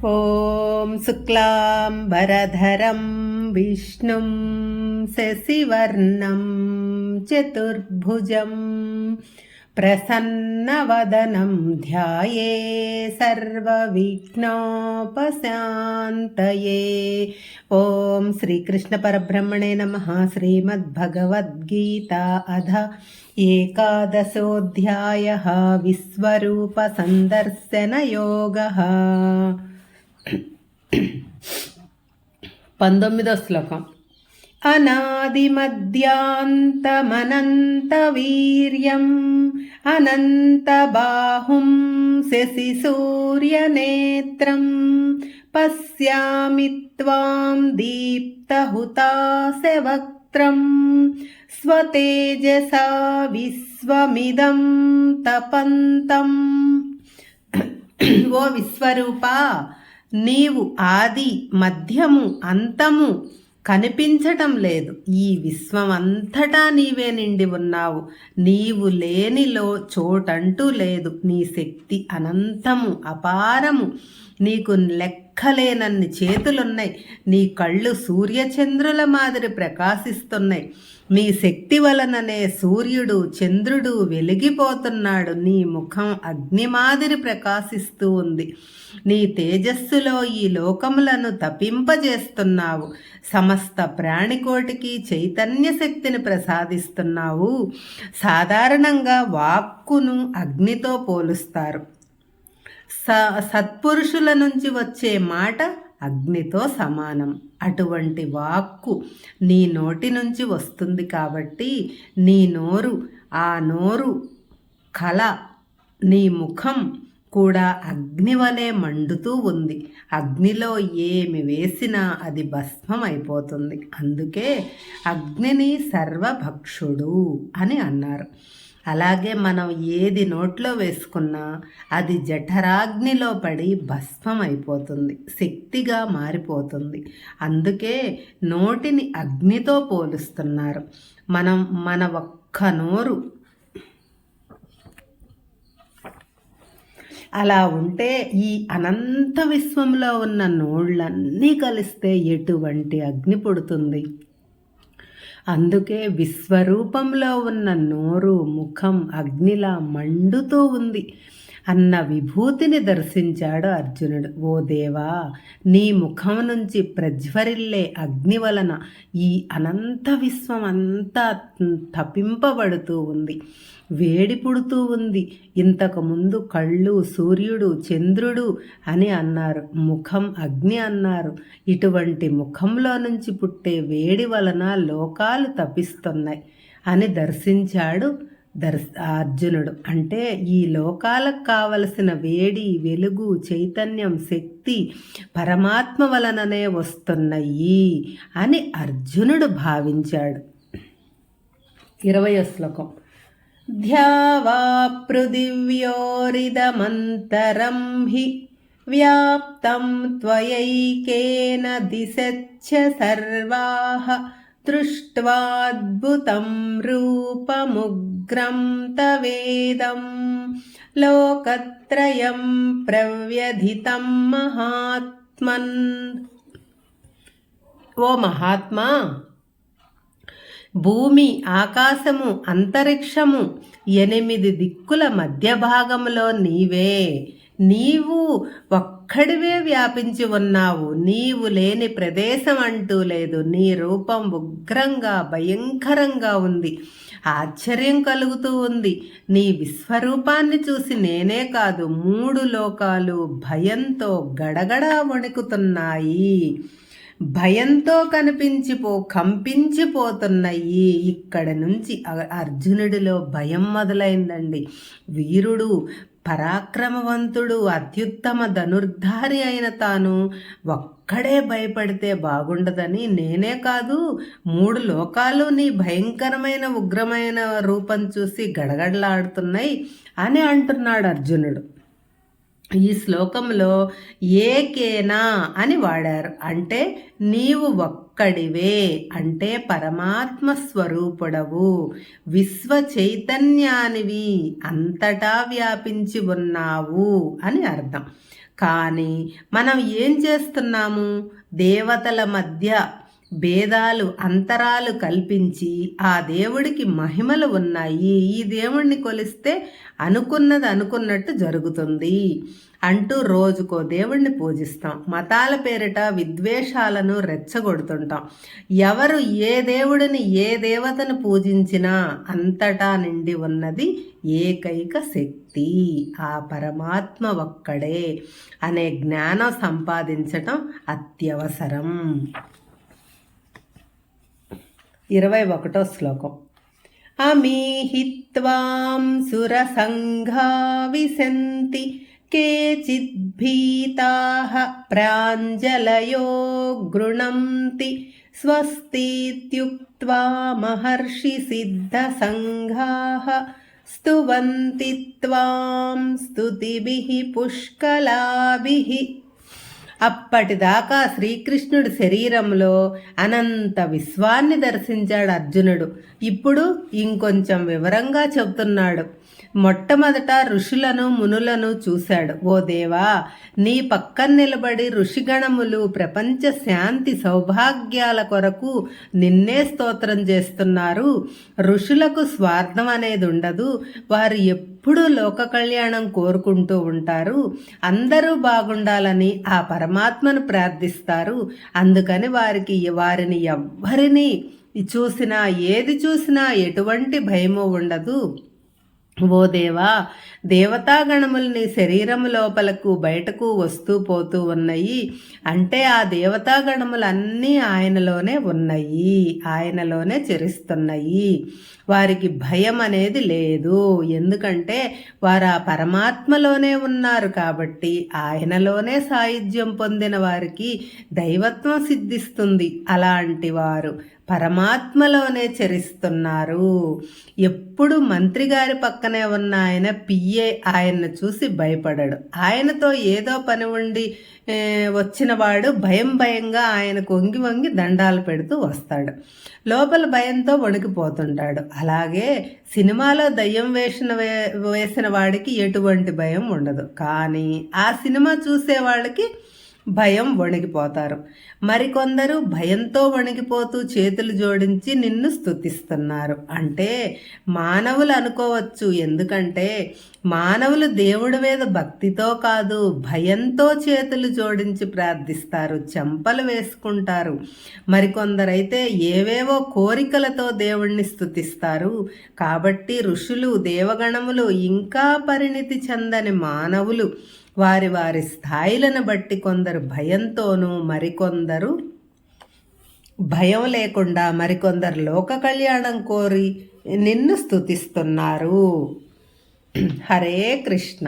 ఓం శుక్లాంబరధరం విష్ణుం శశివర్ణం చతుర్భుజం ప్రసన్నవదనం ధ్యాయే సర్వవిఘ్నోపశాంతయే. ఓం శ్రీకృష్ణ పరబ్రహ్మణే నమః. శ్రీమద్భగవద్గీత అధ ఏకాదశోऽధ్యాయః విశ్వరూప సందర్శన యోగః. 19వ శ్లోకం. అనాదిమధ్యాంతమనంతవీర్యం అనంతబాహుం శశిసూర్యనేత్రం పశ్యామి త్వాం దీప్తహుతాశవక్త్రం స్వతేజసా విశ్వమిదం తపంతం. ఓ విశ్వరూపా, నీవు ఆది మధ్యము అంతము కనిపించటం లేదు. ఈ విశ్వం అంతటా నీవే నిండి ఉన్నావు. నీవు లేనిలో చోటంటూ లేదు. నీ శక్తి అనంతము, అపారము. నీకు లెక్కలేనన్ని చేతులున్నాయి. నీ కళ్ళు సూర్యచంద్రుల మాదిరి ప్రకాశిస్తున్నాయి. నీ శక్తి వలననే సూర్యుడు చంద్రుడు వెలిగిపోతున్నాడు. నీ ముఖం అగ్ని మాదిరి ప్రకాశిస్తూ ఉంది. నీ తేజస్సులో ఈ లోకములను తపింపజేస్తున్నావు. సమస్త ప్రాణికోటికి చైతన్య శక్తిని ప్రసాదిస్తున్నావు. సాధారణంగా వాక్కును అగ్నితో పోలుస్తారు. సత్పురుషుల నుంచి వచ్చే మాట అగ్నితో సమానం. అటువంటి వాక్కు నీ నోటి నుంచి వస్తుంది కాబట్టి నీ నోరు, ఆ నోరు కళ, నీ ముఖం కూడా అగ్ని వలె మండుతూ ఉంది. అగ్నిలో ఏమి వేసినా అది భస్మం అయిపోతుంది. అందుకే అగ్నిని సర్వభక్షుడు అని అన్నారు. అలాగే మనం ఏది నోట్లో వేసుకున్నా అది జఠరాగ్నిలో పడి భస్మం అయిపోతుంది, శక్తిగా మారిపోతుంది. అందుకే నోటిని అగ్నితో పోలుస్తున్నారు. మన ఒక్క నోరు అలా ఉంటే ఈ అనంత విశ్వంలో ఉన్న నోళ్ళన్నీ కలిస్తే ఎటువంటి అగ్ని పుడుతుంది. అందుకే విశ్వరూపంలో ఉన్న నోరు, ముఖం అగ్నిలా మండుతూ ఉంది అన్న విభూతిని దర్శించాడు అర్జునుడు. ఓ దేవా, నీ ముఖం నుంచి ప్రజ్వరిల్లే అగ్ని వలన ఈ అనంత విశ్వం అంతా తపింపబడుతూ ఉంది, వేడి పుడుతూ ఉంది. ఇంతకుముందు కళ్ళు సూర్యుడు చంద్రుడు అని అన్నారు, ముఖం అగ్ని అన్నారు. ఇటువంటి ముఖంలో నుంచి పుట్టే వేడి వలన లోకాలు తపిస్తున్నాయి అని దర్శించాడు అర్జునుడు. అంటే ఈ లోకాలకు కావలసిన వేడి, వెలుగు, చైతన్యం, శక్తి పరమాత్మ వలననే వస్తున్నాయి అని అర్జునుడు భావించాడు. 20వ శ్లోకం. ధ్యావా పృథివ్యోరిదమంతరం హి వ్యాప్తం త్వయైకేన దిశచ్చ సర్వాః దృష్ట్వాద్భుతం రూపముగ్రం తవేదం లోకత్రయం ప్రవ్యధితం మహాత్మన్. ఓ మహాత్మా, భూమి, ఆకాశము, అంతరిక్షము 8 దిక్కుల మధ్య భాగంలో నీవు ఒక్కడివే వ్యాపించి ఉన్నావు. నీవు లేని ప్రదేశం అంటూ లేదు. నీ రూపం ఉగ్రంగా, భయంకరంగా ఉంది. ఆశ్చర్యం కలుగుతూ ఉంది. నీ విశ్వరూపాన్ని చూసి నేనే కాదు 3 లోకాలు భయంతో గడగడా వణుకుతున్నాయి. భయంతో కంపించిపోతున్నాయి. ఇక్కడ నుంచి అర్జునుడిలో భయం మొదలైందండి. వీరుడు, పరాక్రమవంతుడు, అత్యుత్తమ ధనుర్ధారి అయిన తాను ఒక్కడే భయపడితే బాగుండదని నేనే కాదు 3 లోకాలు నీ భయంకరమైన ఉగ్రమైన రూపం చూసి గడగడలాడుతున్నాయి అని అంటున్నాడు అర్జునుడు. ఈ శ్లోకంలో ఏకేనా అని వాడారు. అంటే నీవు ఒక్కడివే అంటే పరమాత్మ స్వరూపుడవు, విశ్వ చైతన్యానివి, అంతటా వ్యాపించి ఉన్నావు అని అర్థం. కానీ మనం ఏం చేస్తున్నాము? దేవతల మధ్య భేదాలు అంతరాలు కల్పించి ఆ దేవుడికి మహిమలు ఉన్నాయి, ఈ దేవుణ్ణి కొలిస్తే అనుకున్నది అనుకున్నట్టు జరుగుతుంది అంటూ రోజుకో దేవుణ్ణి పూజిస్తాం. మతాల పేరిట విద్వేషాలను రెచ్చగొడుతుంటాం. ఎవరు ఏ దేవుడిని ఏ దేవతను పూజించినా అంతటా నిండి ఉన్నది ఏకైక శక్తి, ఆ పరమాత్మ ఒక్కడే అనే జ్ఞానం సంపాదించటం అత్యవసరం. 21వ శ్లోకం. అమీహిత్వాం సురసంఘా విశంతి కేచిద్భీతాః ప్రాంజలయో గృణంతి స్వస్తిత్యుక్త్వా మహర్షి సిద్ధసంఘాః స్తువంతి త్వాం స్తుతిభిః పుష్కలాభిః. అప్పటిదాకా శ్రీకృష్ణుడి శరీరంలో అనంత విశ్వాన్ని దర్శించాడు అర్జునుడు. ఇప్పుడు ఇంకొంచెం వివరంగా చెబుతున్నాడు. మొట్టమొదట ఋషులను మునులను చూశాడు. ఓ దేవా, నీ పక్కన నిలబడి ఋషిగణములు ప్రపంచ శాంతి సౌభాగ్యాల కొరకు నిన్నే స్తోత్రం చేస్తున్నారు. ఋషులకు స్వార్థం అనేది ఉండదు, వారు ఎప్పుడూ లోక కళ్యాణం కోరుకుంటూ ఉంటారు. అందరూ బాగుండాలని ఆ పరమాత్మను ప్రార్థిస్తారు. అందుకని వారిని ఎవ్వరిని చూసినా ఏది చూసినా ఎటువంటి భయము ఉండదు. ఓ దేవా, దేవతాగణములు నీ శరీరం లోపలకు బయటకు వస్తూ పోతూ ఉన్నాయి అంటే ఆ దేవతాగణములన్నీ ఆయనలోనే ఉన్నాయి, ఆయనలోనే చరిస్తున్నాయి. వారికి భయం అనేది లేదు, ఎందుకంటే వారు ఆ పరమాత్మలోనే ఉన్నారు కాబట్టి. ఆయనలోనే సాయుధ్యం పొందిన వారికి దైవత్వం సిద్ధిస్తుంది. అలాంటి వారు పరమాత్మలోనే చరిస్తున్నారు. ఎప్పుడు మంత్రి గారి పక్కనే ఉన్న ఆయన పిఏ ఆయన్ను చూసి భయపడడు. ఆయనతో ఏదో పని ఉండి వచ్చినవాడు భయంగా ఆయనకు వంగి వంగి దండాలు పెడుతూ వస్తాడు. లోపల భయంతో వణికిపోతుంటాడు. అలాగే సినిమాలో దయ్యం వేసిన వాడికి ఎటువంటి భయం ఉండదు, కానీ ఆ సినిమా చూసేవాళ్ళకి భయం వణికిపోతారు. మరికొందరు భయంతో వణికిపోతూ చేతులు జోడించి నిన్ను స్తుతిస్తున్నారు. అంటే మానవులు అనుకోవచ్చు, ఎందుకంటే మానవులు దేవుడి మీద భక్తితో కాదు భయంతో చేతులు జోడించి ప్రార్థిస్తారు, చెంపలు వేసుకుంటారు. మరికొందరైతే ఏవేవో కోరికలతో దేవుణ్ణి స్తుతిస్తారు. కాబట్టి ఋషులు, దేవగణములు, ఇంకా పరిణితి చెందని మానవులు వారి వారి స్థాయిలను బట్టి కొందరు భయంతోనూ, మరికొందరు భయం లేకుండా, మరికొందరు లోక కళ్యాణం కోరి నిన్ను స్తుతిస్తున్నారు. హరే కృష్ణ.